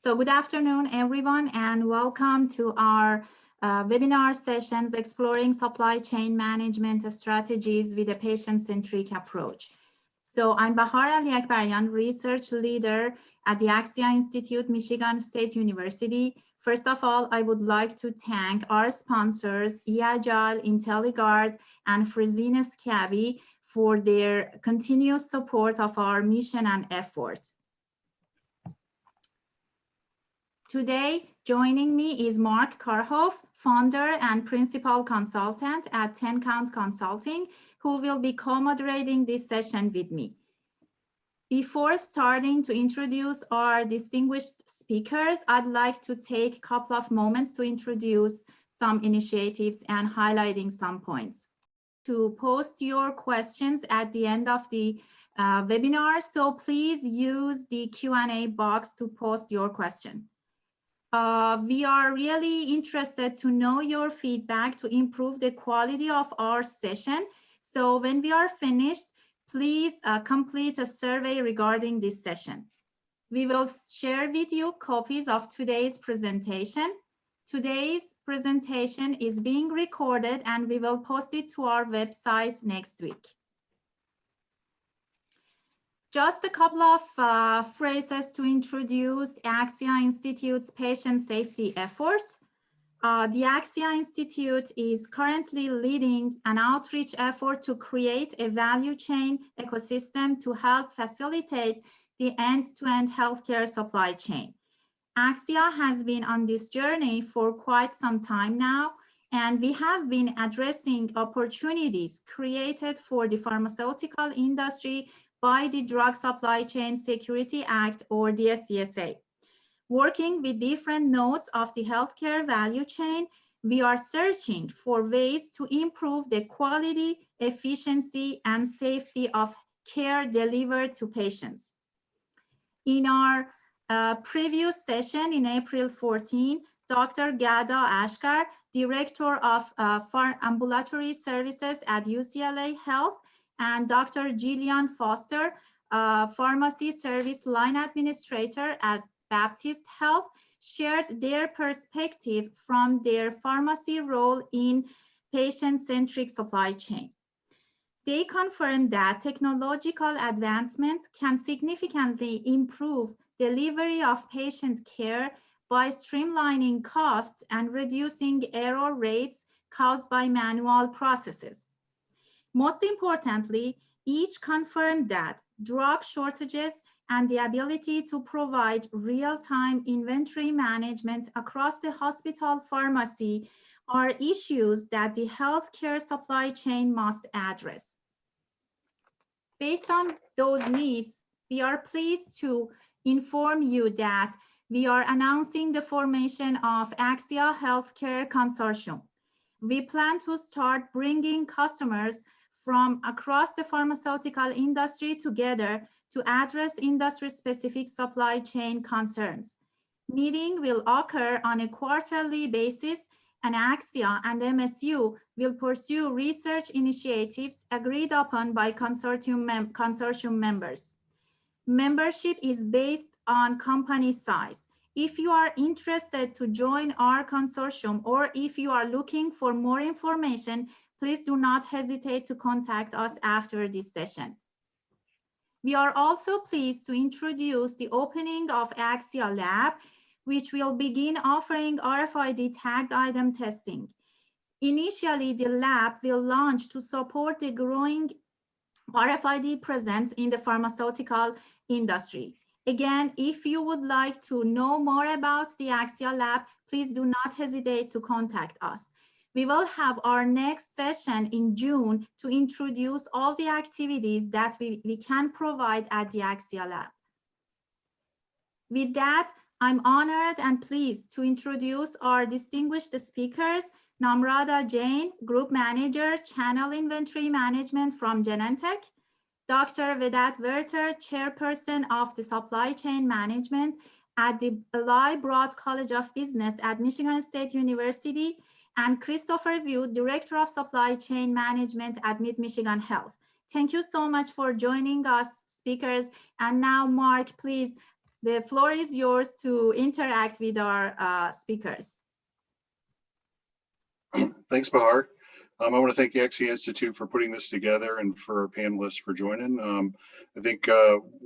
So good afternoon, everyone, and welcome to our webinar sessions exploring supply chain management strategies with a patient-centric approach. So I'm Bahar Ali-Akbarian, research leader at the Axia Institute, Michigan State University. First of all, I would like to thank our sponsors, eAgile, IntelliGuard, and Fresenius Kabi for their continuous support of our mission and effort. Today, joining me is Mark Karhoff, founder and principal consultant at 10 Count Consulting, who will be co-moderating this session with me. Before starting to introduce our distinguished speakers, I'd like to take a couple of moments to introduce some initiatives and highlighting some points. To post your questions at the end of the webinar, so please use the Q&A box to post your question. We are really interested to know your feedback to improve the quality of our session. So when we are finished, please complete a survey regarding this session. We will share with you copies of today's presentation. Today's presentation is being recorded and we will post it to our website next week. Just a couple of phrases to introduce Axia Institute's patient safety effort. The Axia Institute is currently leading an outreach effort to create a value chain ecosystem to help facilitate the end-to-end healthcare supply chain. Axia has been on this journey for quite some time now, and we have been addressing opportunities created for the pharmaceutical industry by the Drug Supply Chain Security Act, or DSCSA. Working with different nodes of the healthcare value chain, we are searching for ways to improve the quality, efficiency, and safety of care delivered to patients. In our previous session in April 14, Dr. Gada Ashkar, Director of Ambulatory Services at UCLA Health, and Dr. Jillian Foster, Pharmacy Service Line Administrator at Baptist Health, shared their perspective from their pharmacy role in patient-centric supply chain. They confirmed that technological advancements can significantly improve delivery of patient care by streamlining costs and reducing error rates caused by manual processes. Most importantly, each confirmed that drug shortages and the ability to provide real-time inventory management across the hospital pharmacy are issues that the healthcare supply chain must address. Based on those needs, we are pleased to inform you that we are announcing the formation of Axia Healthcare Consortium. We plan to start bringing customers from across the pharmaceutical industry together to address industry-specific supply chain concerns. Meeting will occur on a quarterly basis, and Axia and MSU will pursue research initiatives agreed upon by consortium members. Membership is based on company size. If you are interested to join our consortium, or if you are looking for more information, please do not hesitate to contact us after this session. We are also pleased to introduce the opening of Axia Lab, which will begin offering RFID tagged item testing. Initially, the lab will launch to support the growing RFID presence in the pharmaceutical industry. Again, if you would like to know more about the Axia Lab, please do not hesitate to contact us. We will have our next session in June to introduce all the activities that we can provide at the Axia Lab. With that, I'm honored and pleased to introduce our distinguished speakers, Namrata Jain, Group Manager, Channel Inventory Management from Genentech, Dr. Vedat Werter, Chairperson of the Supply Chain Management at the Eli Broad College of Business at Michigan State University, and Christopher Wu, Director of Supply Chain Management at Mid-Michigan Health. Thank you so much for joining us, speakers. And now, Mark, please The floor is yours to interact with our speakers. Thanks, Bahar. I want to thank the Axia Institute for putting this together and for our panelists for joining. I think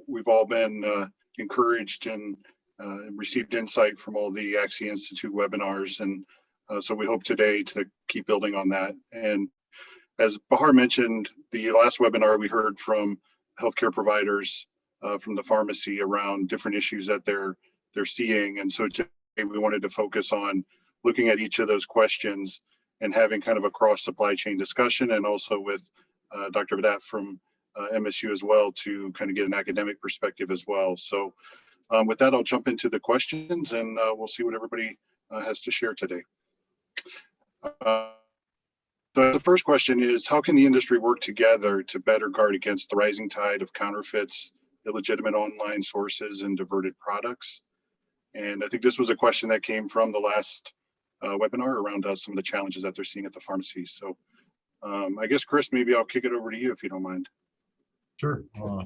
we've all been encouraged and received insight from all the Axia Institute webinars. And so we hope today to keep building on that. And as Bahar mentioned, the last webinar we heard from healthcare providers from the pharmacy around different issues that they're seeing. And so today we wanted to focus on looking at each of those questions and having kind of a cross supply chain discussion, and also with Dr. Vedat from MSU as well to kind of get an academic perspective as well. So with that, I'll jump into the questions and we'll see what everybody has to share today. So the first question is, how can the industry work together to better guard against the rising tide of counterfeits, illegitimate online sources, and diverted products? And I think this was a question that came from the last webinar around some of the challenges that they're seeing at the pharmacies. So I guess, Chris, maybe I'll kick it over to you if you don't mind. Sure.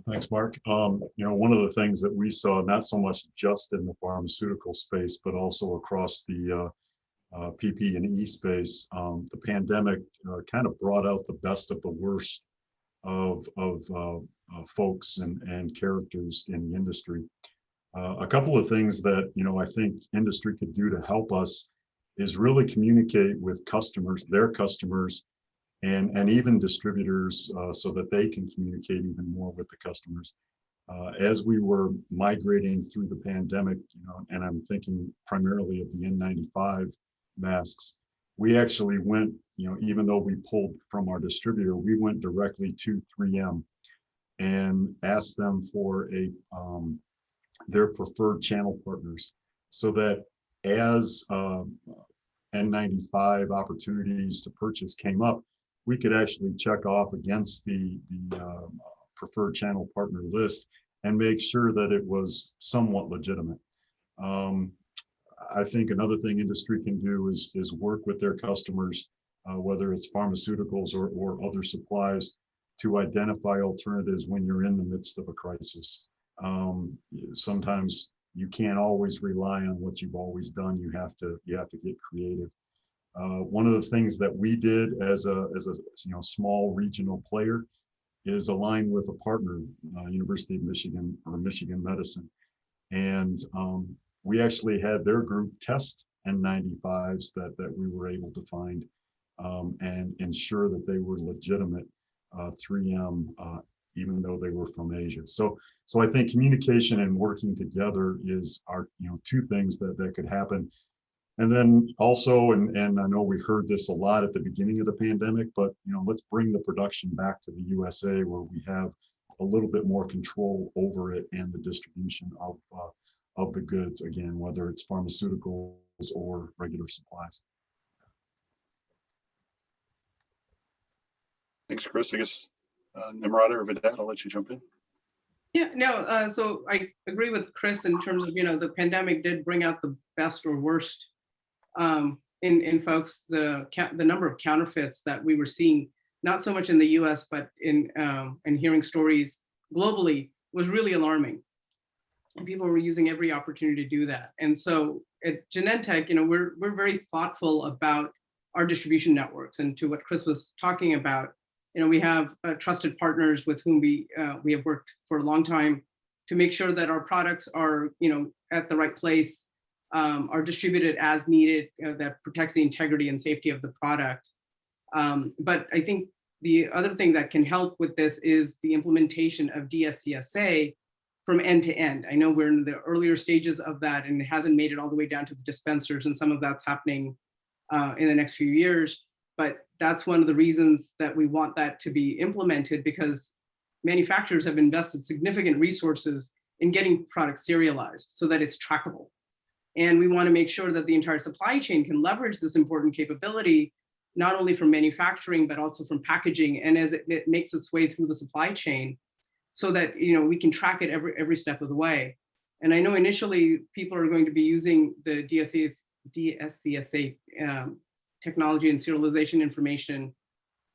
Thanks, Mark. You know, one of the things that we saw, not so much just in the pharmaceutical space, but also across the PP&E space, the pandemic kind of brought out the best of the worst of folks and characters in the industry. A couple of things that, you know, I think industry could do to help us is really communicate with customers, their customers, and even distributors, so that they can communicate even more with the customers. As we were migrating through the pandemic, you know, and I'm thinking primarily of the N95 masks, we actually went, you know, even though we pulled from our distributor, we went directly to 3M and asked them for their preferred channel partners, so that as N95 opportunities to purchase came up, we could actually check off against the preferred channel partner list and make sure that it was somewhat legitimate. I think another thing industry can do is work with their customers, whether it's pharmaceuticals or other supplies, to identify alternatives when you're in the midst of a crisis. Sometimes you can't always rely on what you've always done. You have to get creative. One of the things that we did as a small regional player is align with a partner, University of Michigan or Michigan Medicine, and we actually had their group test N95s that we were able to find and ensure that they were legitimate 3M, even though they were from Asia. So I think communication and working together is two things that could happen. And then also, and I know we heard this a lot at the beginning of the pandemic, but let's bring the production back to the USA, where we have a little bit more control over it and the distribution of the goods, again, whether it's pharmaceuticals or regular supplies. Thanks, Chris. I guess Nimrata or Vedat, I'll let you jump in. Yeah, no, so I agree with Chris in terms of, the pandemic did bring out the best or worst in folks. The number of counterfeits that we were seeing, not so much in the US, but in hearing stories globally, was really alarming. And people were using every opportunity to do that. And so at Genentech, we're very thoughtful about our distribution networks. And to what Chris was talking about, we have trusted partners with whom we have worked for a long time to make sure that our products are, at the right place, are distributed as needed, that protects the integrity and safety of the product. But I think the other thing that can help with this is the implementation of DSCSA from end to end. I know we're in the earlier stages of that, and it hasn't made it all the way down to the dispensers, and some of that's happening in the next few years. But that's one of the reasons that we want that to be implemented, because manufacturers have invested significant resources in getting products serialized so that it's trackable. And we want to make sure that the entire supply chain can leverage this important capability, not only from manufacturing, but also from packaging, and as it makes its way through the supply chain, so that we can track it every step of the way. And I know initially people are going to be using the DSCSA technology and serialization information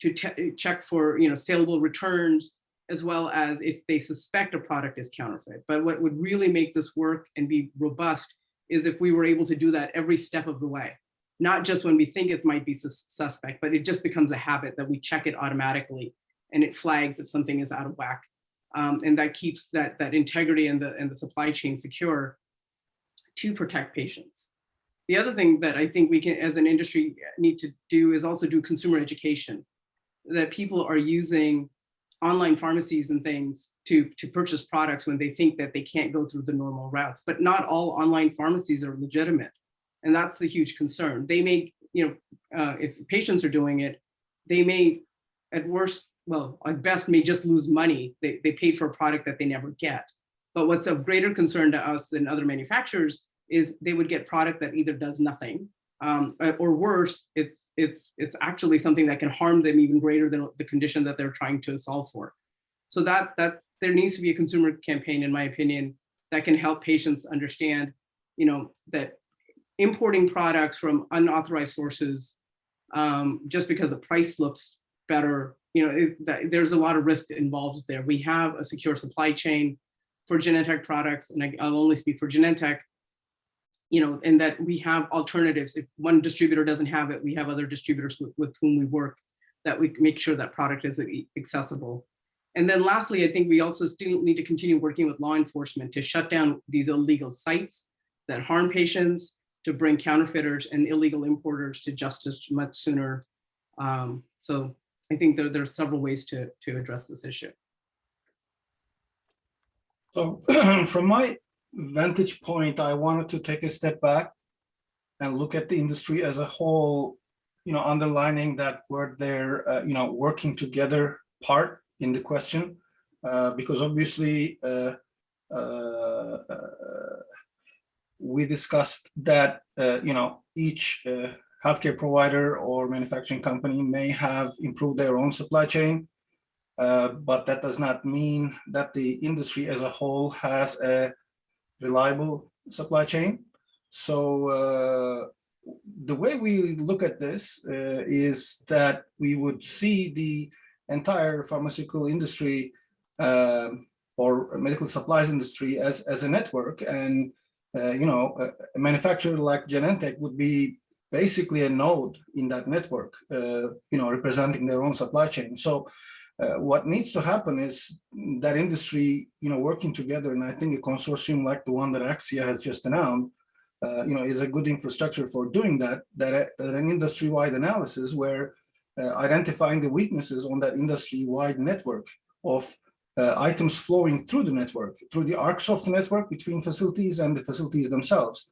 to check for saleable returns, as well as if they suspect a product is counterfeit. But what would really make this work and be robust is if we were able to do that every step of the way, not just when we think it might be suspect, but it just becomes a habit that we check it automatically and it flags if something is out of whack. And that keeps that integrity and the supply chain secure to protect patients. The other thing that I think we can, as an industry, need to do is also do consumer education, that people are using online pharmacies and things to purchase products when they think that they can't go through the normal routes. But not all online pharmacies are legitimate. And that's a huge concern. They may, if patients are doing it, they may, at worst, well, at best, may just lose money. They paid for a product that they never get. But what's of greater concern to us than other manufacturers is they would get product that either does nothing, or worse, it's actually something that can harm them even greater than the condition that they're trying to solve for. So that there needs to be a consumer campaign, in my opinion, that can help patients understand, that importing products from unauthorized sources, just because the price looks better, there's a lot of risk involved there. We have a secure supply chain for Genentech products, and I'll only speak for Genentech, and that we have alternatives. If one distributor doesn't have it, we have other distributors with whom we work that we make sure that product is accessible. And then lastly, I think we also still need to continue working with law enforcement to shut down these illegal sites that harm patients, to bring counterfeiters and illegal importers to justice much sooner. So I think there are several ways to address this issue. So from my vantage point, I wanted to take a step back and look at the industry as a whole, underlining that word there, working together part in the question, because obviously we discussed that, each healthcare provider or manufacturing company may have improved their own supply chain, but that does not mean that the industry as a whole has a reliable supply chain. So the way we look at this is that we would see the entire pharmaceutical industry or medical supplies industry as a network, and a manufacturer like Genentech would be basically a node in that network, representing their own supply chain. So what needs to happen is that industry, working together, and I think a consortium like the one that Axia has just announced, is a good infrastructure for doing that an industry-wide analysis where identifying the weaknesses on that industry-wide network of items flowing through the network, through the arcs of the network between facilities and the facilities themselves,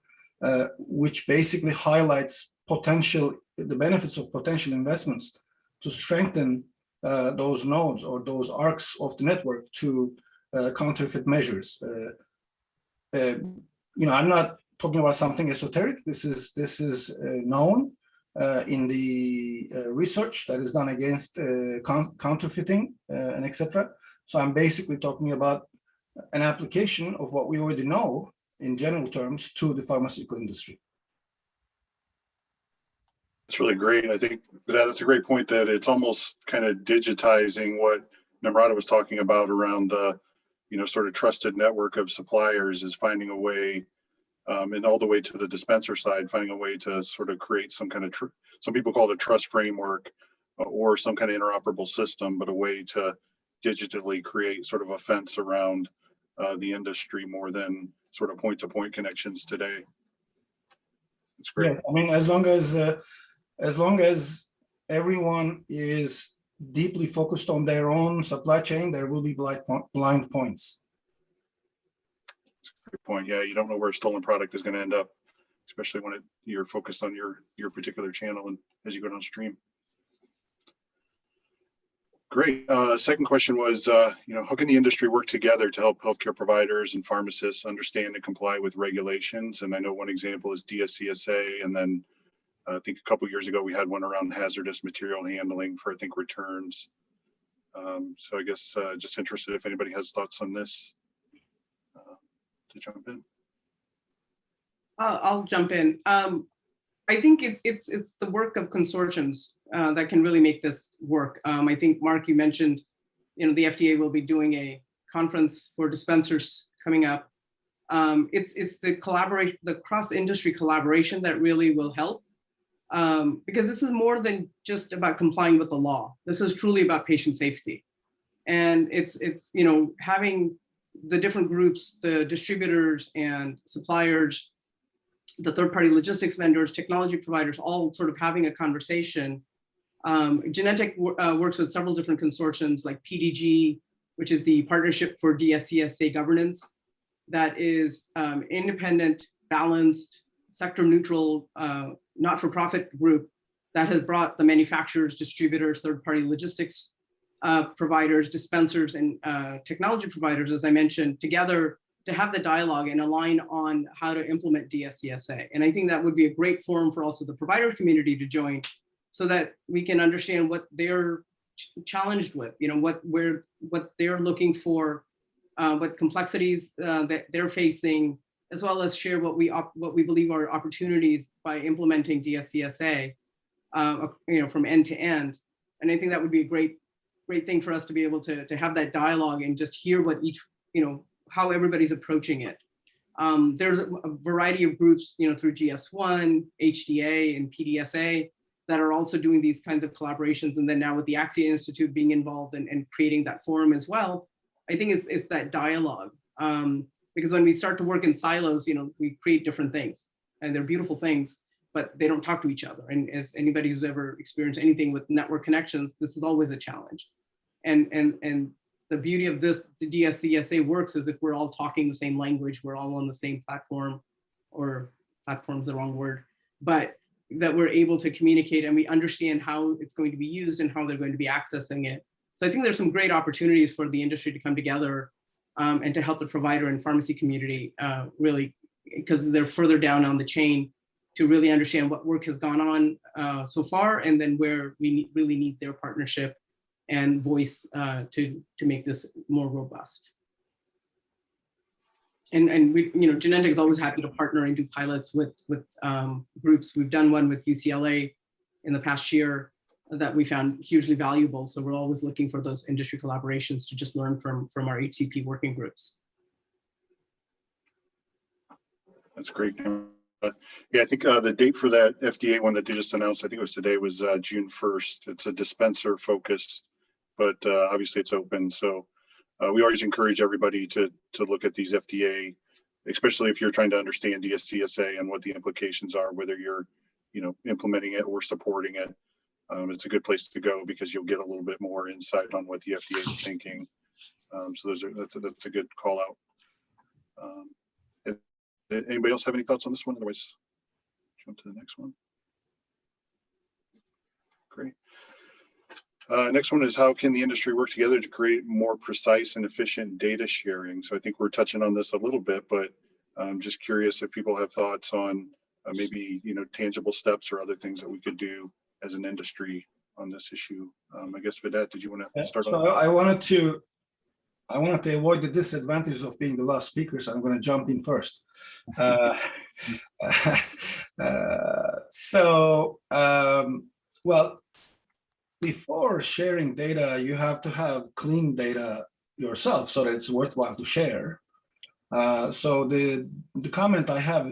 which basically highlights the benefits of potential investments to strengthen those nodes or those arcs of the network to counterfeit measures. I'm not talking about something esoteric. This is known in the research that is done against counterfeiting and etc. So I'm basically talking about an application of what we already know in general terms to the pharmaceutical industry. It's really great. I think that's a great point, that it's almost kind of digitizing what Namrata was talking about around the, sort of trusted network of suppliers, is finding a way, and all the way to the dispenser side, finding a way to sort of create some kind of, some people call it a trust framework or some kind of interoperable system, but a way to digitally create sort of a fence around the industry more than sort of point-to-point connections today. It's great. Yeah, I mean, as long as everyone is deeply focused on their own supply chain, there will be blind points. That's a great point. Yeah, you don't know where a stolen product is going to end up, especially when you're focused on your particular channel and as you go downstream. Great. Second question was, how can the industry work together to help healthcare providers and pharmacists understand and comply with regulations? And I know one example is DSCSA, and then I think a couple of years ago we had one around hazardous material handling for, I think, returns. So I guess just interested if anybody has thoughts on this to jump in. I'll jump in. I think it's the work of consortiums that can really make this work. I think, Mark, you mentioned the FDA will be doing a conference for dispensers coming up. It's the collaboration, the cross-industry collaboration that really will help, because this is more than just about complying with the law. This is truly about patient safety. And it's having the different groups, the distributors and suppliers, the third-party logistics vendors, technology providers, all sort of having a conversation. Genentech works with several different consortiums like PDG, which is the Partnership for DSCSA Governance, that is independent, balanced, sector-neutral, not-for-profit group that has brought the manufacturers, distributors, third-party logistics providers, dispensers, and technology providers, as I mentioned, together to have the dialogue and align on how to implement DSCSA. And I think that would be a great forum for also the provider community to join, so that we can understand what they're challenged with, what they're looking for, what complexities that they're facing, as well as share what we believe are opportunities by implementing DSCSA, from end to end. And I think that would be a great thing for us to be able to have that dialogue and just hear what each, how everybody's approaching it. There's a variety of groups, through GS1, HDA, and PDSA that are also doing these kinds of collaborations. And then now with the Axia Institute being involved and creating that forum as well, I think it's that dialogue. Because when we start to work in silos, we create different things, and they're beautiful things, but they don't talk to each other. And as anybody who's ever experienced anything with network connections, this is always a challenge. And the beauty of this, the DSCSA works, is if we're all talking the same language, we're all on the same platform, or platform's the wrong word, but that we're able to communicate and we understand how it's going to be used and how they're going to be accessing it. So I think there's some great opportunities for the industry to come together and to help the provider and pharmacy community really, because they're further down on the chain, to really understand what work has gone on so far, and then where we really need their partnership and voice to make this more robust. And we, Genentech is always happy to partner and do pilots with groups. We've done one with UCLA in the past year that we found hugely valuable. So we're always looking for those industry collaborations to just learn from our HCP working groups. That's great. Yeah, I think the date for that FDA one that they just announced, I think it was today, was June 1st. It's a dispenser focused, but obviously it's open. So we always encourage everybody to look at these FDA, especially if you're trying to understand DSCSA and what the implications are, whether you're implementing it or supporting it. It's a good place to go because you'll get a little bit more insight on what the FDA is thinking. So that's a good call out. Anybody else have any thoughts on this one? Otherwise, jump to the next one. Great. Next one is, how can the industry work together to create more precise and efficient data sharing? So I think we're touching on this a little bit, but I'm just curious if people have thoughts on maybe tangible steps or other things that we could do as an industry on this issue. I guess, Vedant, did you want to start? So I wanted to avoid the disadvantage of being the last speaker, so I'm going to jump in first. Well, before sharing data, you have to have clean data yourself so that it's worthwhile to share. So the comment I have,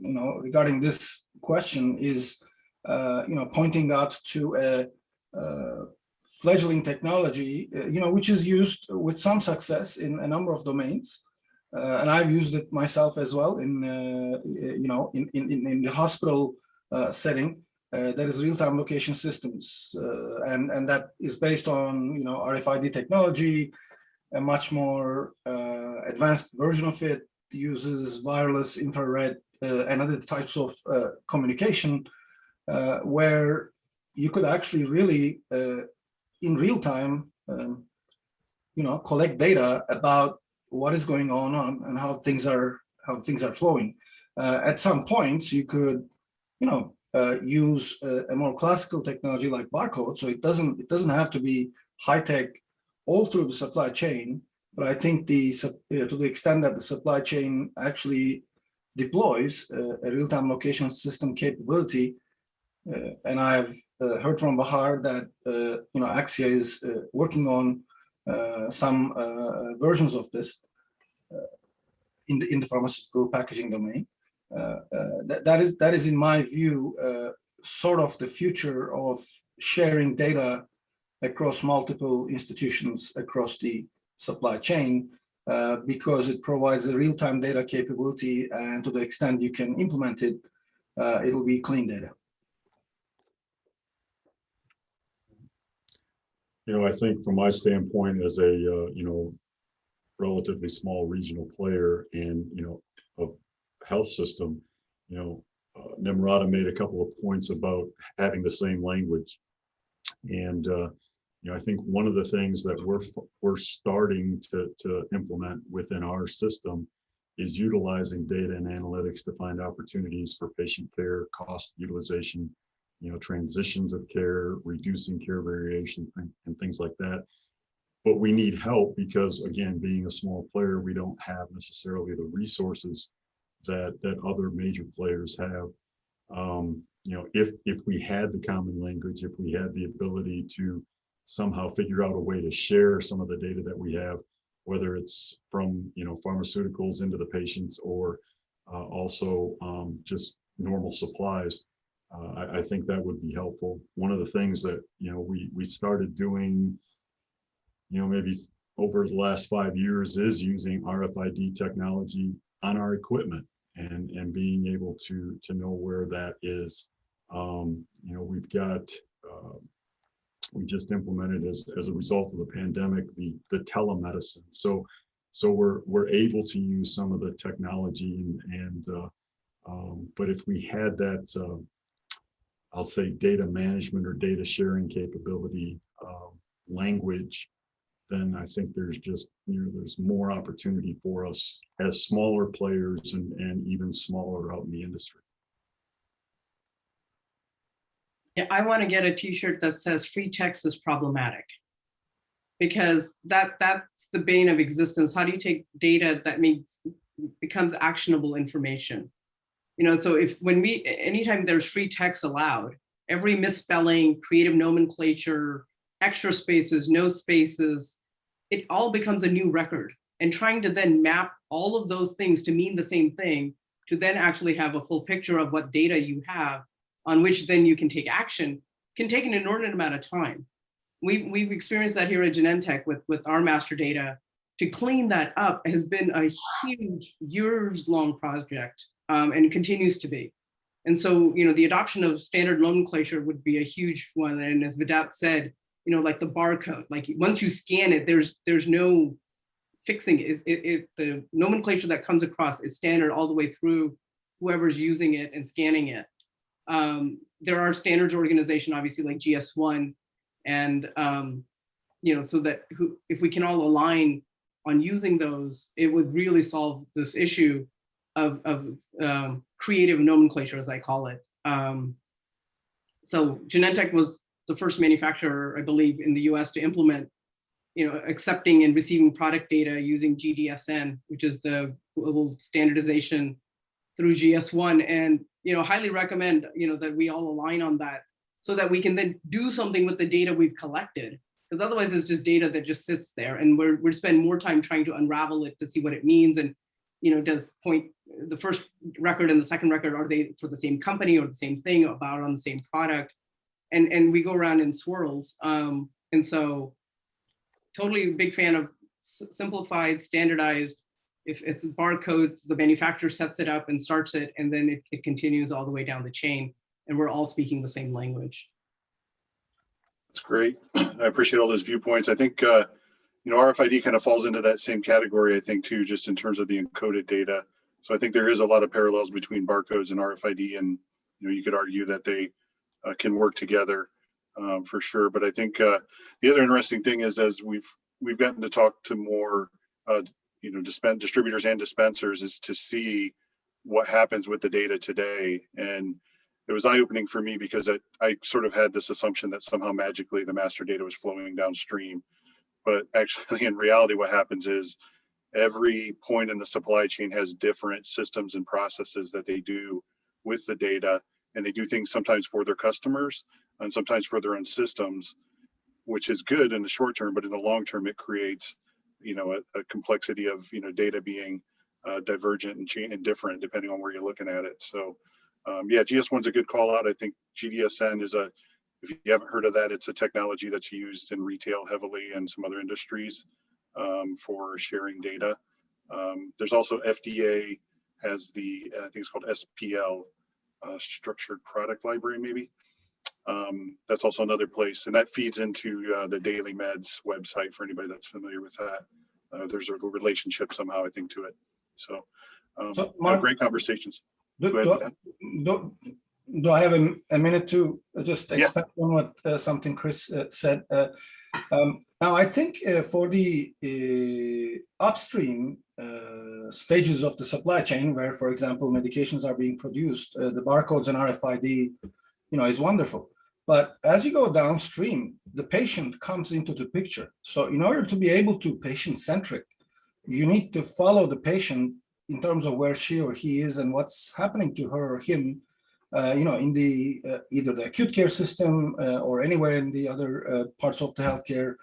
regarding this question is, pointing out to a fledgling technology, which is used with some success in a number of domains, and I've used it myself as well in the hospital setting. That is real-time location systems, and that is based on RFID technology. A much more advanced version of it uses wireless, infrared, and other types of communication, where you could actually really in real time, collect data about what is going on and how things are flowing. At some points, you could, use a more classical technology like barcode. So it doesn't have to be high tech all through the supply chain. But I think to the extent that the supply chain actually deploys a real-time location system capability, And I've heard from Bahar that Axia is working on some versions of this in the pharmaceutical packaging domain. That is, in my view, sort of the future of sharing data across multiple institutions across the supply chain, because it provides a real-time data capability, and to the extent you can implement it, it will be clean data. I think from my standpoint as a, relatively small regional player and, a health system, Nimrata made a couple of points about having the same language. And, I think one of the things that we're starting to implement within our system is utilizing data and analytics to find opportunities for patient care, cost utilization, transitions of care, reducing care variation, and things like that. But we need help because, again, being a small player, we don't have necessarily the resources that other major players have. If we had the common language, if we had the ability to somehow figure out a way to share some of the data that we have, whether it's from pharmaceuticals into the patients or also just normal supplies, I think that would be helpful. One of the things that we started doing maybe over the last 5 years is using RFID technology on our equipment and being able to know where that is. We've got we just implemented as a result of the pandemic the telemedicine. So we're able to use some of the technology and but if we had that I'll say data management or data sharing capability language, then I think there's just there's more opportunity for us as smaller players and even smaller out in the industry. Yeah, I want to get a t-shirt that says free text is problematic, because that's the bane of existence. How do you take data that becomes actionable information? So anytime there's free text allowed, every misspelling, creative nomenclature, extra spaces, no spaces, it all becomes a new record. And trying to then map all of those things to mean the same thing, to then actually have a full picture of what data you have on which then you can take action, can take an inordinate amount of time. We've experienced that here at Genentech with our master data. To clean that up has been a huge years-long project, and continues to be. And so, the adoption of standard nomenclature would be a huge one. And as Vedat said, like the barcode, like once you scan it, there's no fixing it. The nomenclature that comes across is standard all the way through whoever's using it and scanning it. There are standards organization, obviously, like GS1, and so that if we can all align on using those, it would really solve this issue of creative nomenclature, as I call it. So Genentech was the first manufacturer, I believe, in the US to implement, accepting and receiving product data using GDSN, which is the global standardization through GS1. And highly recommend that we all align on that, so that we can then do something with the data we've collected, because otherwise it's just data that just sits there, and we're spending more time trying to unravel it to see what it means. And does the first record and the second record, are they for the same company or the same thing, about on the same product? And we go around in swirls. And so totally a big fan of simplified, standardized. If it's a barcode, the manufacturer sets it up and starts it, and then it continues all the way down the chain, and we're all speaking the same language. That's great. I appreciate all those viewpoints. I think, RFID kind of falls into that same category, I think, too, just in terms of the encoded data. So I think there is a lot of parallels between barcodes and RFID, and, you could argue that they can work together for sure. But I think the other interesting thing is, as we've gotten to talk to more distributors and dispensers, is to see what happens with the data today. And it was eye-opening for me, because I sort of had this assumption that somehow magically the master data was flowing downstream. But actually, in reality, what happens is every point in the supply chain has different systems and processes that they do with the data. and they do things sometimes for their customers and sometimes for their own systems, which is good in the short term, but in the long term, it creates, you know, a complexity of, you know, data being divergent and different depending on where you're looking at it. So yeah, GS1's a good call out. I think GDSN is if you haven't heard of that, it's a technology that's used in retail heavily and some other industries for sharing data. There's also FDA has the, I think it's called SPL, Structured Product Library, maybe. That's also another place, and that feeds into the Daily Meds website for anybody that's familiar with that. There's a relationship somehow, I think, to it. So, Mark, great conversations. Do I have a minute to just expand on what something Chris said? Now, I think for the upstream stages of the supply chain, where, for example, medications are being produced, the barcodes and RFID, you know, is wonderful. But as you go downstream, the patient comes into the picture. So in order to be able to patient-centric, you need to follow the patient in terms of where she or he is and what's happening to her or him, you know, in the either the acute care system or anywhere in the other parts of the healthcare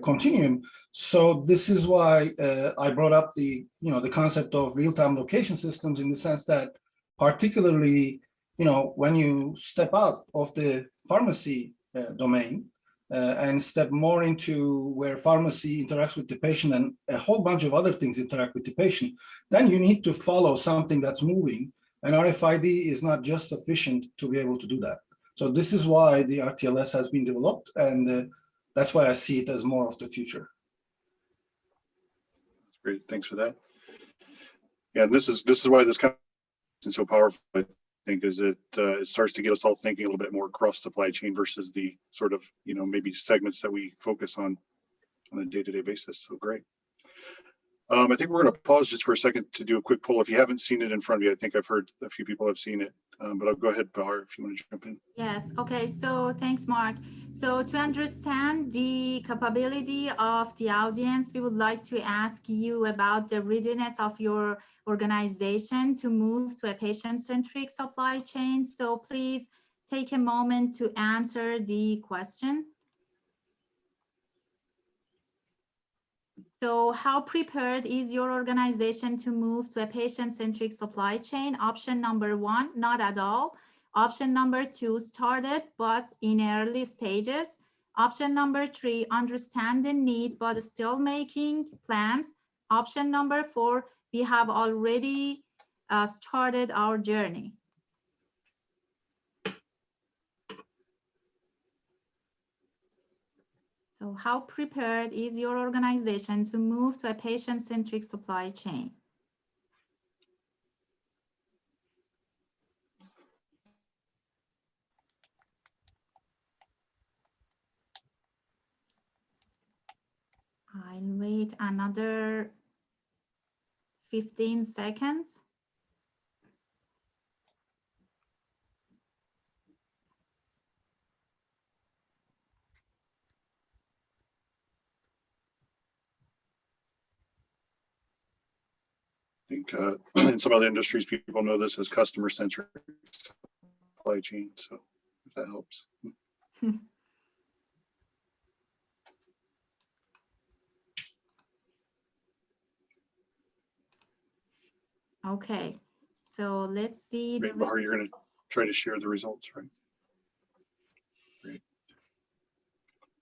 continuum. So this is why I brought up the, you know, the concept of real-time location systems, in the sense that particularly, you know, when you step out of the pharmacy domain and step more into where pharmacy interacts with the patient and a whole bunch of other things interact with the patient, then you need to follow something that's moving. And RFID is not just sufficient to be able to do that. So this is why the RTLS has been developed, and that's why I see it as more of the future. That's great. Thanks for that. Yeah, this is why this conversation is so powerful, I think, is it starts to get us all thinking a little bit more across supply chain versus the sort of, you know, maybe segments that we focus on a day-to-day basis. So great. I think we're going to pause just for a second to do a quick poll. If you haven't seen it in front of you, I think I've heard a few people have seen it, but I'll go ahead, Bahar, if you want to jump in. Yes, okay, so thanks, Mark. So to understand the capability of the audience, we would like to ask you about the readiness of your organization to move to a patient-centric supply chain. So please take a moment to answer the question. So how prepared is your organization to move to a patient-centric supply chain? Option number 1, not at all. Option number 2, started, but in early stages. Option number 3, understand the need, but still making plans. Option number 4, we have already started our journey. So how prepared is your organization to move to a patient-centric supply chain? I'll wait another 15 seconds. I think in some other industries, people know this as customer-centric supply chain. So if that helps. Okay, so let's see. Great, Bahar, you're going to try to share the results, right? Great.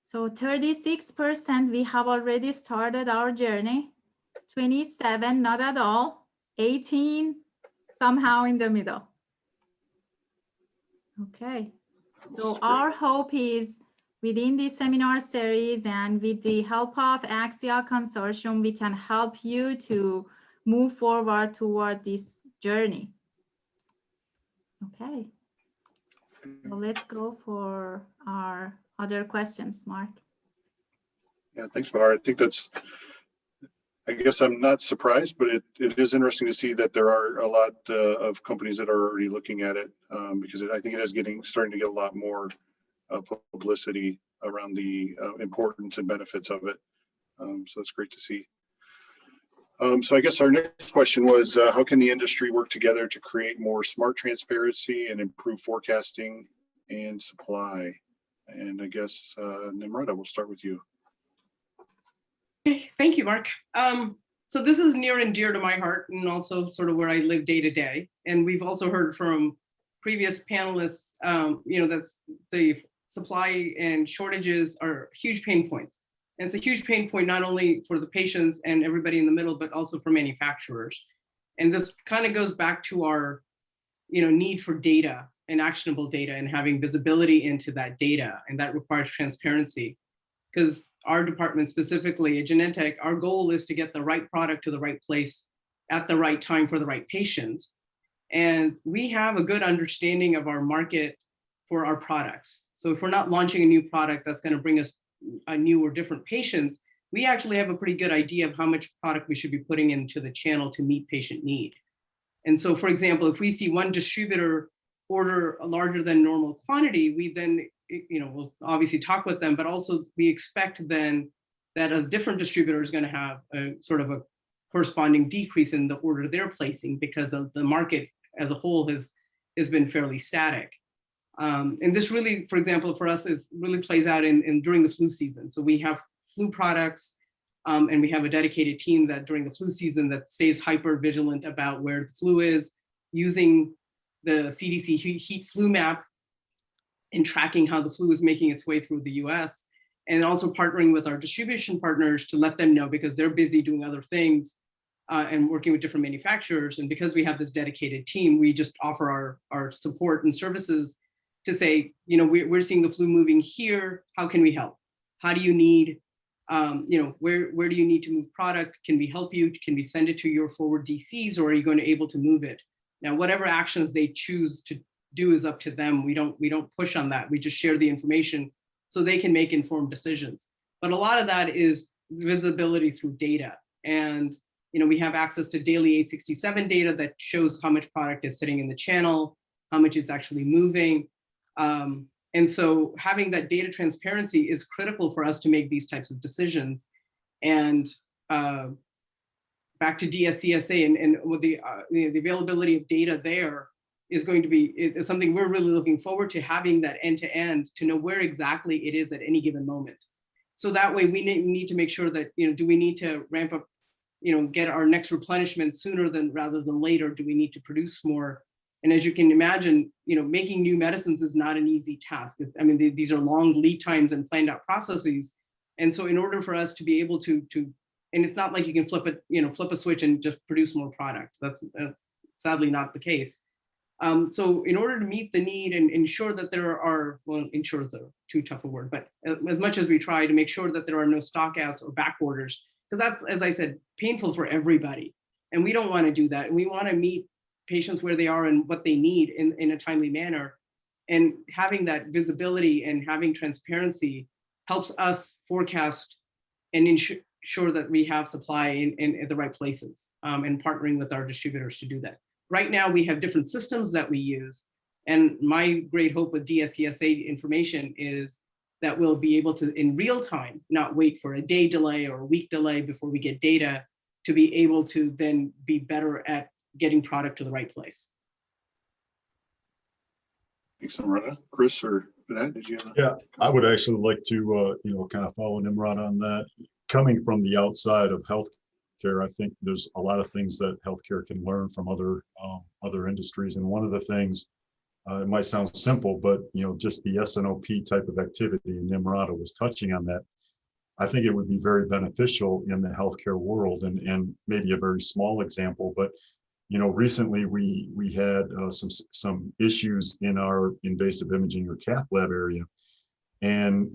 So 36%, we have already started our journey. 27, not at all. 18, somehow in the middle. Okay, so our hope is within this seminar series and with the help of Axia Consortium, we can help you to move forward toward this journey. Okay, so let's go for our other questions, Mark. Yeah, thanks, Bahar. I think that's, I guess I'm not surprised, but it is interesting to see that there are a lot of companies that are already looking at it because I think it is starting to get a lot more publicity around the importance and benefits of it. So it's great to see. So I guess our next question was, how can the industry work together to create more smart transparency and improve forecasting and supply? And I guess, Nimrata, we'll start with you. Thank you, Mark. So this is near and dear to my heart, and also sort of where I live day to day. And we've also heard from previous panelists, that's the supply and shortages are huge pain points. And it's a huge pain point, not only for the patients and everybody in the middle, but also for manufacturers. And this kind of goes back to our, need for data and actionable data and having visibility into that data. And that requires transparency. Because our department specifically at Genentech, our goal is to get the right product to the right place at the right time for the right patient. And we have a good understanding of our market for our products. So if we're not launching a new product that's going to bring us a new or different patients, we actually have a pretty good idea of how much product we should be putting into the channel to meet patient need. And so, for example, if we see one distributor order a larger than normal quantity, we then we'll obviously talk with them, but also we expect then that a different distributor is going to have a sort of a corresponding decrease in the order they're placing because of the market as a whole has been fairly static. And this really, for example, for us really plays out in during the flu season. So we have flu products and we have a dedicated team that during the flu season that stays hyper vigilant about where the flu is, using the CDC heat flu map and tracking how the flu is making its way through the US, and also partnering with our distribution partners to let them know because they're busy doing other things and working with different manufacturers. And because we have this dedicated team, we just offer our support and services to say, we're seeing the flu moving here. How can we help? How do you need, where do you need to move product? Can we help you? Can we send it to your forward DCs, or are you going to able to move it? Now, whatever actions they choose to do is up to them. We don't push on that. We just share the information so they can make informed decisions. But a lot of that is visibility through data. And we have access to daily 867 data that shows how much product is sitting in the channel, how much is actually moving. And so having that data transparency is critical for us to make these types of decisions. And back to DSCSA and with the availability of data there is going to be something we're really looking forward to, having that end-to-end to know where exactly it is at any given moment. So that way we need to make sure that, do we need to ramp up, get our next replenishment sooner rather than later? Do we need to produce more? And as you can imagine, making new medicines is not an easy task. I mean, these are long lead times and planned out processes. And so in order for us to be able to, and it's not like you can flip a switch and just produce more product. That's sadly not the case. So in order to meet the need and ensure that there are, ensure is too tough a word, but as much as we try to make sure that there are no stockouts or back orders, because that's, as I said, painful for everybody. And we don't want to do that. And we want to meet patients where they are and what they need in a timely manner. And having that visibility and having transparency helps us forecast and ensure that we have supply in the right places, and partnering with our distributors to do that. Right now, we have different systems that we use. And my great hope with DSCSA information is that we'll be able to, in real time, not wait for a day delay or a week delay before we get data, to be able to then be better at getting product to the right place. Thanks, Nimrata. Chris or Vinay, did you have Yeah, I would actually like to, kind of follow Nimrata on that. Coming from the outside of healthcare, I think there's a lot of things that healthcare can learn from other industries. And one of the things, it might sound simple, but just the SNOP type of activity, and Nimrata was touching on that. I think it would be very beneficial in the healthcare world, and maybe a very small example, but recently we had some issues in our invasive imaging or cath lab area. And,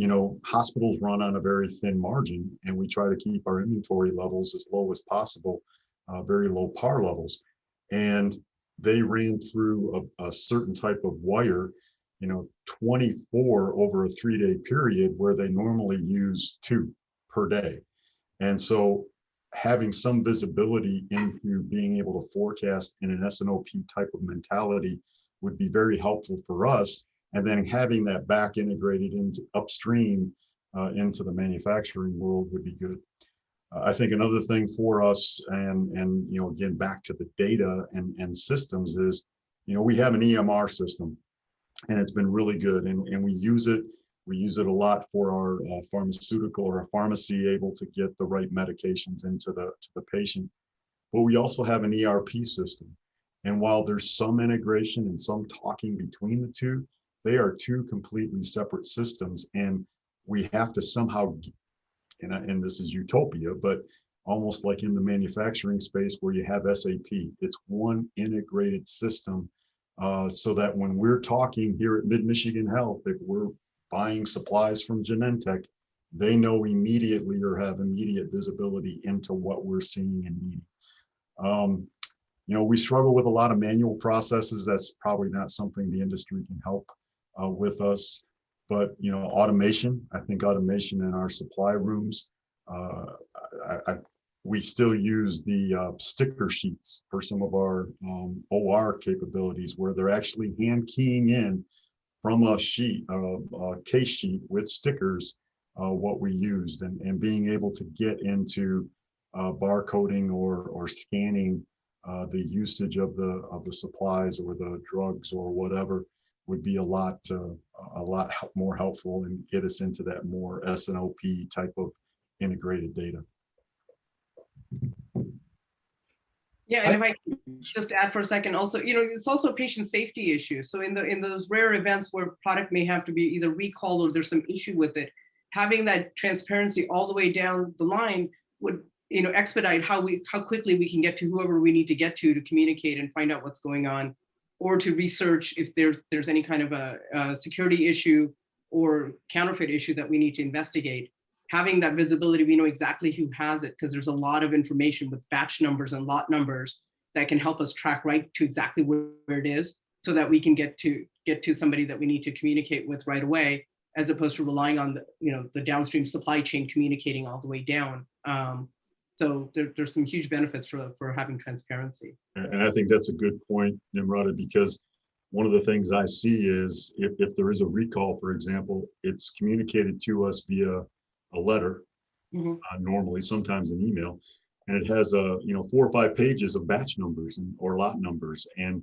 hospitals run on a very thin margin, and we try to keep our inventory levels as low as possible, very low par levels. And they ran through a certain type of wire, 24 over a 3-day period where they normally use 2 per day. And so having some visibility into being able to forecast in an SNOP type of mentality would be very helpful for us. And then having that back integrated into upstream into the manufacturing world would be good. I think another thing for us, and you know, again, back to the data and systems is, you know, we have an EMR system, and it's been really good, and we use it. We use it a lot for our pharmaceutical or our pharmacy able to get the right medications into the patient. But we also have an ERP system. And while there's some integration and some talking between the two, they are two completely separate systems. And we have to somehow, and this is utopia, but almost like in the manufacturing space where you have SAP, it's one integrated system, so that when we're talking here at Mid-Michigan Health, if we're buying supplies from Genentech, they know immediately or have immediate visibility into what we're seeing and needing. You know, we struggle with a lot of manual processes. That's probably not something the industry can help with us. But, you know, automation, I think automation in our supply rooms, we still use the sticker sheets for some of our OR capabilities, where they're actually hand keying in from a sheet, a case sheet with stickers, what we used, and being able to get into barcoding or scanning the usage of the supplies or the drugs or whatever would be a lot more helpful and get us into that more S&OP type of integrated data. Yeah, and if I can just add for a second, also, you know, it's also a patient safety issue. So in those rare events where product may have to be either recalled or there's some issue with it, having that transparency all the way down the line would, you know, expedite how quickly we can get to whoever we need to get to communicate and find out what's going on, or to research if there's any kind of a security issue or counterfeit issue that we need to investigate. Having that visibility, we know exactly who has it, because there's a lot of information with batch numbers and lot numbers that can help us track right to exactly where it is, so that we can get to somebody that we need to communicate with right away, as opposed to relying on the downstream supply chain communicating all the way down. So there's some huge benefits for having transparency. And I think that's a good point, Nimrata, because one of the things I see is if there is a recall, for example, it's communicated to us via a letter, normally, sometimes an email, and it has 4 or 5 pages of batch numbers or lot numbers, and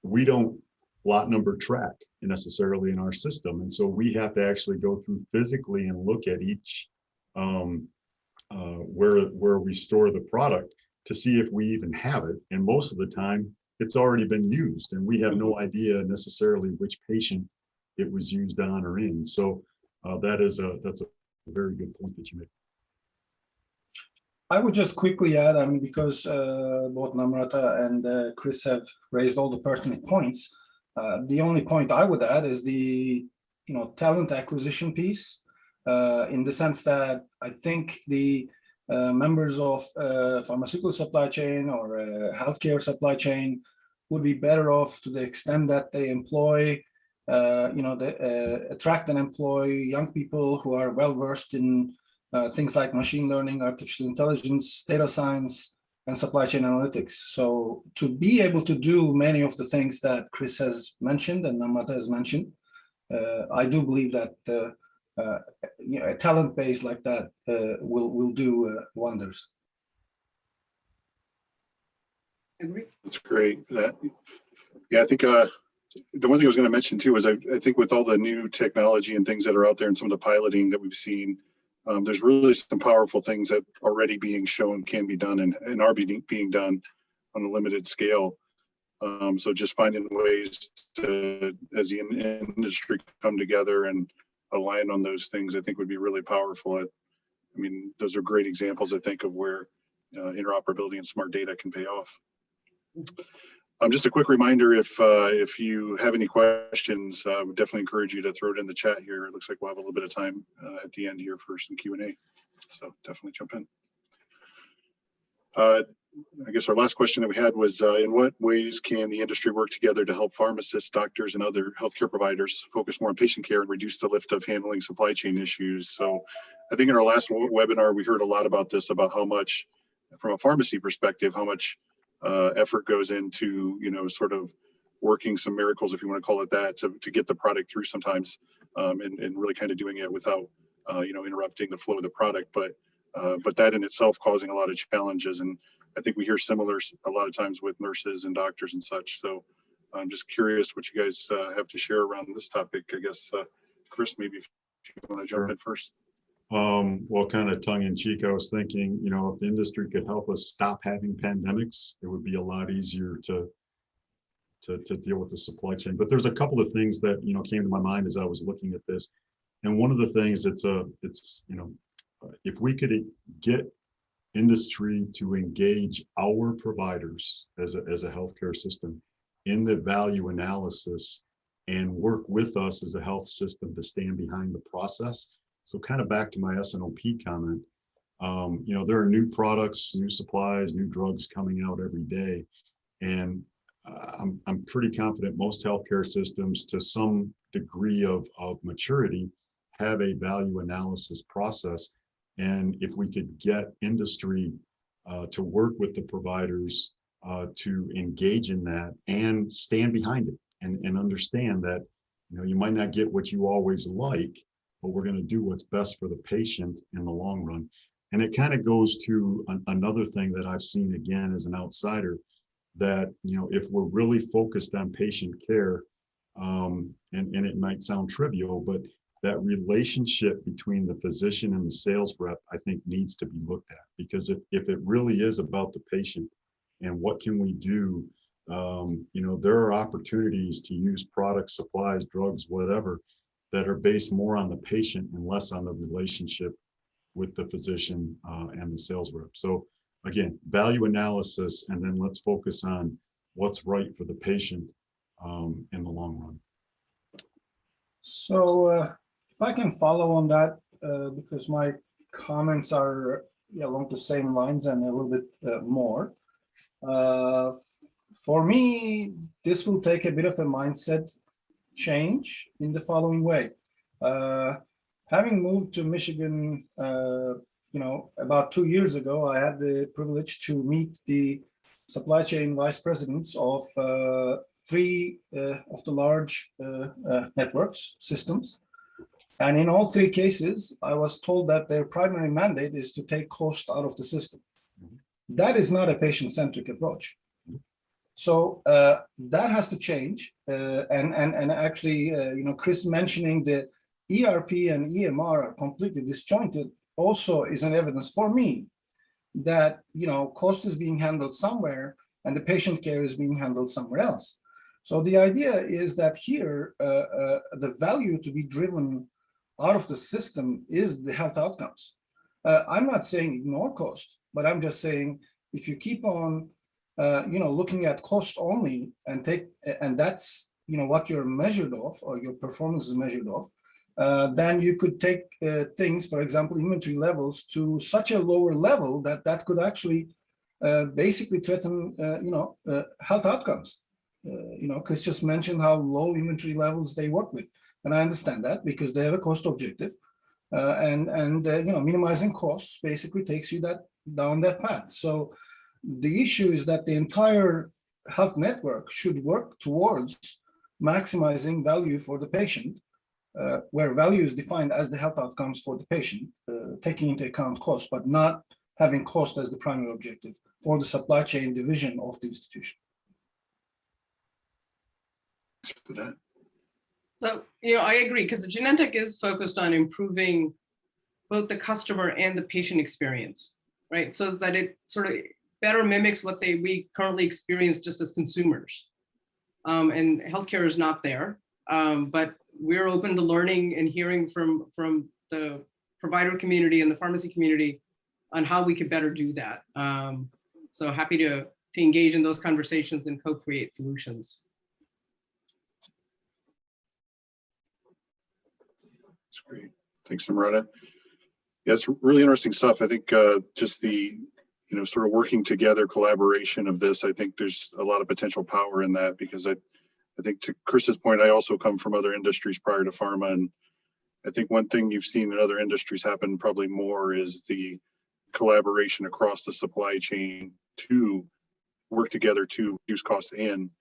we don't lot number track necessarily in our system, and so we have to actually go through physically and look at each where we store the product to see if we even have it, and most of the time it's already been used, and we have no idea necessarily which patient it was used on or in. So that's a very good point that you made. I would just quickly add, I mean, because both Namrata and Chris have raised all the pertinent points. The only point I would add is the talent acquisition piece, in the sense that I think the members of pharmaceutical supply chain or healthcare supply chain would be better off to the extent that they employ they attract and employ young people who are well versed in things like machine learning, artificial intelligence, data science, and supply chain analytics. So to be able to do many of the things that Chris has mentioned and Namrata has mentioned, I do believe that a talent base like that will do wonders. Agree. That's great. I think the one thing I was going to mention too is I think with all the new technology and things that are out there and some of the piloting that we've seen, there's really some powerful things that are already being shown can be done and are being done on a limited scale. So just finding ways to, as the industry, come together and align on those things, I think would be really powerful. I mean, those are great examples, I think, of where interoperability and smart data can pay off. Just a quick reminder, if you have any questions, I would definitely encourage you to throw it in the chat here. It looks like we'll have a little bit of time at the end here for some Q&A, so definitely jump in. I guess our last question that we had was, in what ways can the industry work together to help pharmacists, doctors, and other healthcare providers focus more on patient care and reduce the lift of handling supply chain issues? So I think in our last webinar, we heard a lot about this, about how much, from a pharmacy perspective, how much effort goes into, sort of working some miracles, if you want to call it that, to get the product through sometimes, and really kind of doing it without, interrupting the flow of the product. But but that in itself causing a lot of challenges. And I think we hear similar a lot of times with nurses and doctors and such. So I'm just curious what you guys have to share around this topic. I guess, Chris, maybe if you want to jump in first. Well, kind of tongue in cheek, I was thinking, you know, if the industry could help us stop having pandemics, it would be a lot easier to deal with the supply chain. But there's a couple of things that, you know, came to my mind as I was looking at this. And one of the things it's, you know, if we could get industry to engage our providers as a healthcare system in the value analysis and work with us as a health system to stand behind the process. So kind of back to my S&OP comment, you know, there are new products, new supplies, new drugs coming out every day. And I'm pretty confident most healthcare systems to some degree of maturity have a value analysis process. And if we could get industry to work with the providers to engage in that and stand behind it and understand that, you know, you might not get what you always like, but we're going to do what's best for the patient in the long run. And it kind of goes to another thing that I've seen again as an outsider, that, you know, if we're really focused on patient care, and it might sound trivial, but that relationship between the physician and the sales rep, I think, needs to be looked at. Because if it really is about the patient and what can we do, you know, there are opportunities to use products, supplies, drugs, whatever, that are based more on the patient and less on the relationship with the physician and the sales rep. So again, value analysis, and then let's focus on what's right for the patient in the long run. So if I can follow on that, because my comments are along the same lines and a little bit more. For me, this will take a bit of a mindset change in the following way. Having moved to Michigan, you know, about 2 years ago, I had the privilege to meet the supply chain vice presidents of 3 of the large networks systems. And in all 3 cases, I was told that their primary mandate is to take cost out of the system. That is not a patient-centric approach. So that has to change. And actually, you know, Chris mentioning the ERP and EMR are completely disjointed also is an evidence for me that, you know, cost is being handled somewhere and the patient care is being handled somewhere else. So the idea is that here, the value to be driven out of the system is the health outcomes. I'm not saying ignore cost, but I'm just saying if you keep on, you know, looking at cost only and that's, you know, what you're measured of or your performance is measured of, then you could take things, for example, inventory levels to such a lower level that could actually basically threaten, you know, health outcomes. You know, Chris just mentioned how low inventory levels they work with, and I understand that because they have a cost objective, and you know, minimizing costs basically takes you down that path. So the issue is that the entire health network should work towards maximizing value for the patient, where value is defined as the health outcomes for the patient, taking into account cost, but not having cost as the primary objective for the supply chain division of the institution. For that. So, you know, I agree, because the Genentech is focused on improving both the customer and the patient experience, right? So that it sort of better mimics what we currently experience just as consumers. And healthcare is not there, but we're open to learning and hearing from the provider community and the pharmacy community on how we could better do that. So happy to engage in those conversations and co-create solutions. That's great. Thanks, Namrata. Yeah, it's really interesting stuff. I think just the, you know, sort of working together collaboration of this, I think there's a lot of potential power in that, because I think to Chris's point, I also come from other industries prior to pharma. And I think one thing you've seen in other industries happen probably more is the collaboration across the supply chain to work together to reduce cost and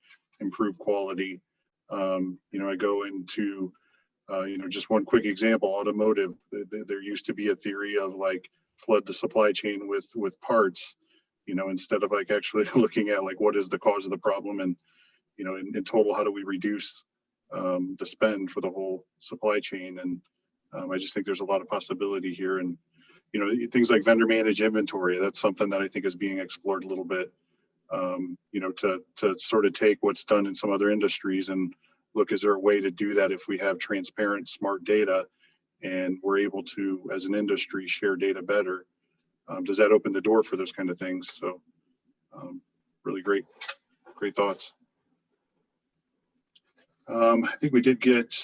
improve quality. You know, I go into Just one quick example, automotive, there used to be a theory of like flood the supply chain with parts, instead of like actually looking at like what is the cause of the problem, and in total, how do we reduce the spend for the whole supply chain. And I just think there's a lot of possibility here. And things like vendor managed inventory, that's something that I think is being explored a little bit, to sort of take what's done in some other industries and look, is there a way to do that if we have transparent, smart data and we're able to, as an industry, share data better? Does that open the door for those kind of things? So really great thoughts. I think we did get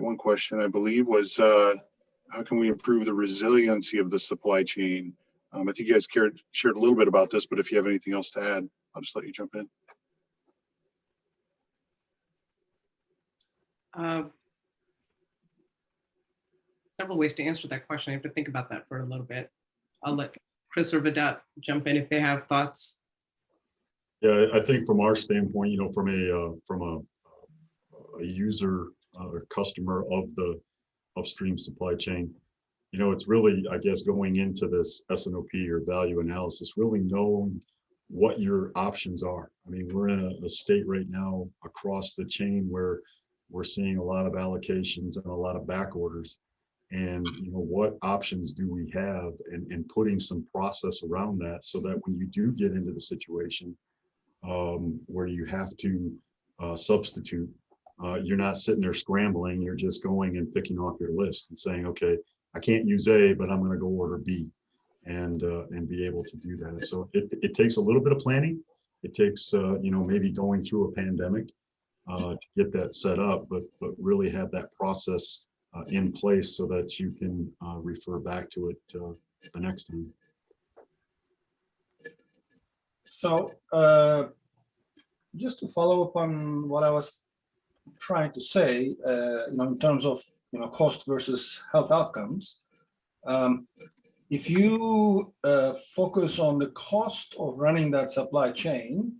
one question, I believe, was how can we improve the resiliency of the supply chain? I think you guys shared a little bit about this, but if you have anything else to add, I'll just let you jump in. Several ways to answer that question. I have to think about that for a little bit. I'll let Chris or Vedat jump in if they have thoughts. Yeah, I think from our standpoint, from a user or customer of the upstream supply chain, it's really, I guess, going into this S&OP or value analysis, really knowing what your options are. I mean, we're in a state right now across the chain where we're seeing a lot of allocations and a lot of back orders. And what options do we have, and putting some process around that so that when you do get into the situation where you have to substitute, you're not sitting there scrambling, you're just going and picking off your list and saying, okay, I can't use A, but I'm going to go order B, and be able to do that. So it takes a little bit of planning. It takes maybe going through a pandemic to get that set up, but really have that process in place so that you can refer back to it the next time. So just to follow up on what I was trying to say, in terms of cost versus health outcomes, if you focus on the cost of running that supply chain,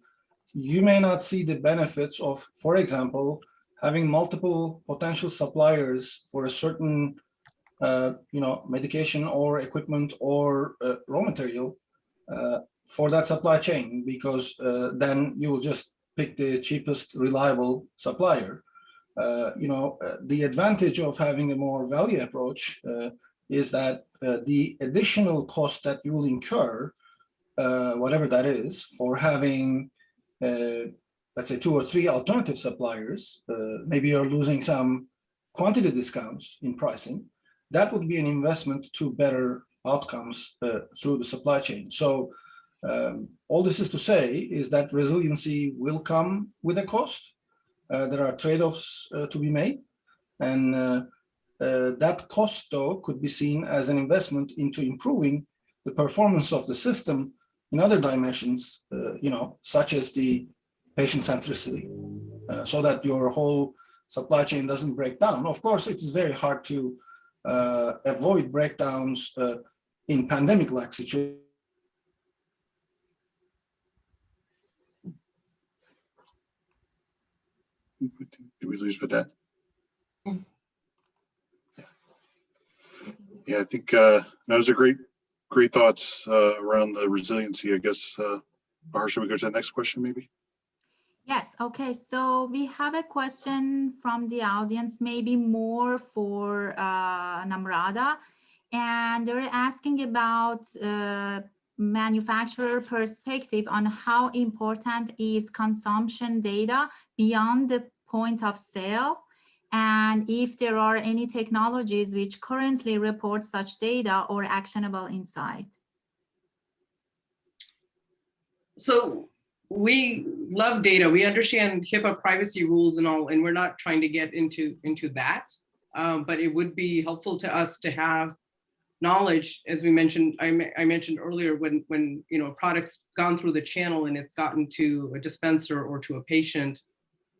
you may not see the benefits of, for example, having multiple potential suppliers for a certain medication or equipment or raw material for that supply chain, because then you will just pick the cheapest reliable supplier. The advantage of having a more value approach is that the additional cost that you will incur, whatever that is, for having let's say 2 or 3 alternative suppliers, maybe you're losing some quantity discounts in pricing, that would be an investment to better outcomes through the supply chain. So all this is to say is that resiliency will come with a cost. There are trade-offs to be made, and that cost, though, could be seen as an investment into improving the performance of the system in other dimensions, such as the patient centricity, so that your whole supply chain doesn't break down. Of course, it is very hard to avoid breakdowns in pandemic-like situations. Did we lose Vedat? Yeah, I think those are great thoughts around the resiliency. I guess, Bahar, should we go to the next question maybe? Yes, okay, so we have a question from the audience, maybe more for Namrata, and they're asking about manufacturer perspective on how important is consumption data beyond the point of sale, and if there are any technologies which currently report such data or actionable insight. So we love data. We understand HIPAA privacy rules and all, and we're not trying to get into that. But it would be helpful to us to have knowledge, as we mentioned. I mentioned earlier, when a product's gone through the channel and it's gotten to a dispenser or to a patient.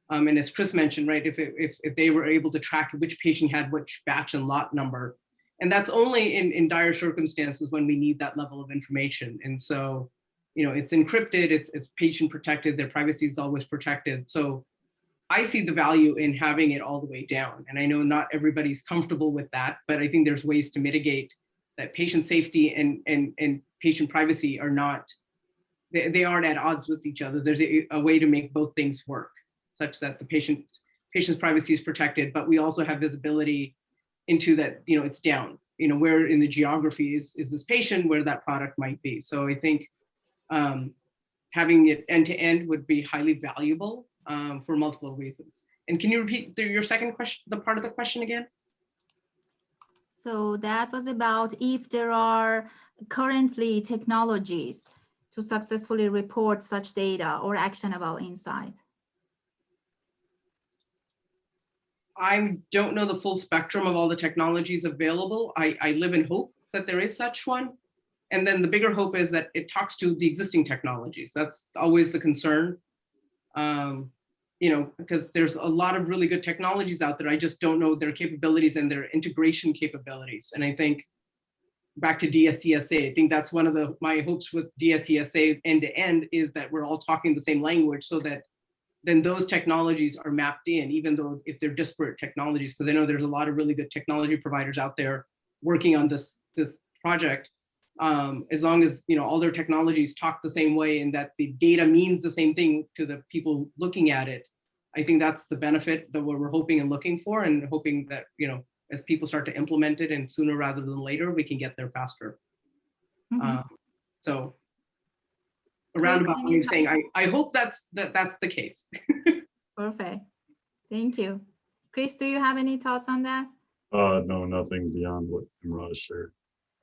And as Chris mentioned, right, if they were able to track which patient had which batch and lot number, and that's only in dire circumstances when we need that level of information. And so, it's encrypted, it's patient protected, their privacy is always protected. So I see the value in having it all the way down. And I know not everybody's comfortable with that, but I think there's ways to mitigate that. Patient safety and patient privacy are not, they aren't at odds with each other. There's a way to make both things work such that the patient's privacy is protected, but we also have visibility into that, it's down, where in the geography is this patient, where that product might be. So I think having it end to end would be highly valuable for multiple reasons. And can you repeat your second question, the part of the question again? So that was about if there are currently technologies to successfully report such data or actionable insight. I don't know the full spectrum of all the technologies available. I live in hope that there is such one. And then the bigger hope is that it talks to the existing technologies. That's always the concern. Because there's a lot of really good technologies out there. I just don't know their capabilities and their integration capabilities. And I think back to DSCSA, I think that's one of my hopes with DSCSA end to end is that we're all talking the same language so that then those technologies are mapped in, even though if they're disparate technologies, because I know there's a lot of really good technology providers out there working on this project. As long as all their technologies talk the same way and that the data means the same thing to the people looking at it, I think that's the benefit that we're hoping and looking for, and hoping that as people start to implement it, and sooner rather than later, we can get there faster. Mhm. So a roundabout way of saying, I hope that's the case. Perfect. Thank you. Chris, do you have any thoughts on that? No, nothing beyond what Imran shared.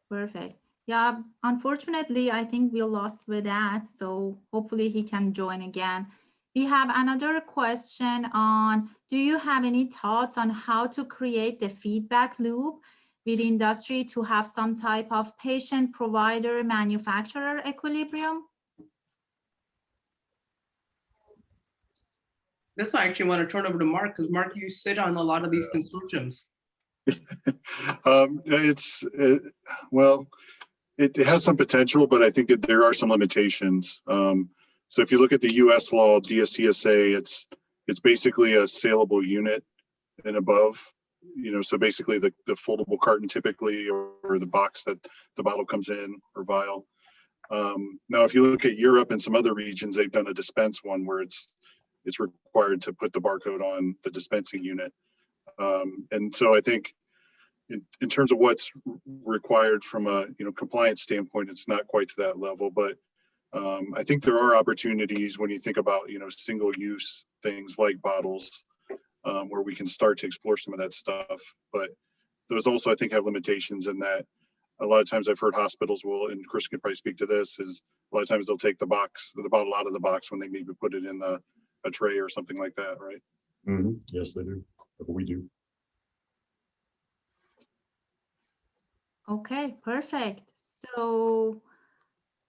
Perfect. Yeah, unfortunately, I think we lost with that. So hopefully he can join again. We have another question on, do you have any thoughts on how to create the feedback loop with industry to have some type of patient, provider, manufacturer equilibrium? This I actually want to turn over to Mark, because Mark, you sit on a lot of these consortiums. It has some potential, but I think that there are some limitations. So if you look at the US law, DSCSA, it's basically a saleable unit and above, so basically the foldable carton typically, or the box that the bottle comes in, or vial. Now, if you look at Europe and some other regions, they've done a dispense one where it's required to put the barcode on the dispensing unit. And so I think in terms of what's required from a compliance standpoint, it's not quite to that level, but I think there are opportunities when you think about single-use things like bottles, where we can start to explore some of that stuff. But those also, I think, have limitations in that a lot of times I've heard hospitals will, and Chris could probably speak to this, is a lot of times they'll take the bottle out of the box when they maybe put it in a tray or something like that, right? Mm-hmm. Yes, they do. We do. Okay, perfect. So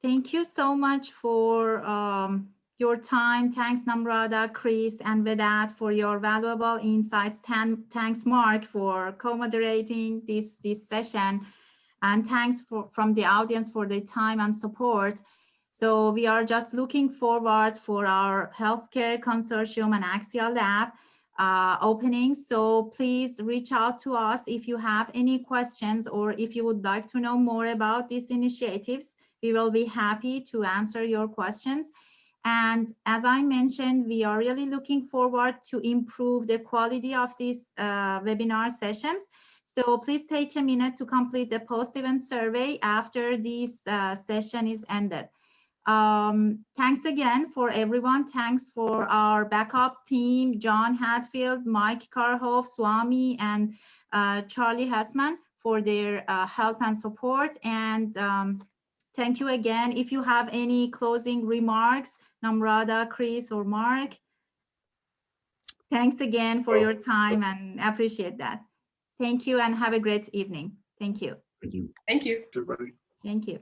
thank you so much for your time. Thanks, Namrata, Chris, and Vedat for your valuable insights. Thanks, Mark, for co-moderating this session. And thanks from the audience for the time and support. So we are just looking forward for our healthcare consortium and Axia Lab opening. So please reach out to us if you have any questions, or if you would like to know more about these initiatives. We will be happy to answer your questions. And as I mentioned, we are really looking forward to improve the quality of these webinar sessions. So please take a minute to complete the post-event survey after this session is ended. Thanks again for everyone. Thanks for our backup team, John Hatfield, Mike Karhoff, Swami, and Charlie Hessman for their help and support. And thank you again. If you have any closing remarks, Namrata, Chris, or Mark, thanks again for your time and appreciate that. Thank you and have a great evening. Thank you. Thank you. Thank you. Everybody. Thank you.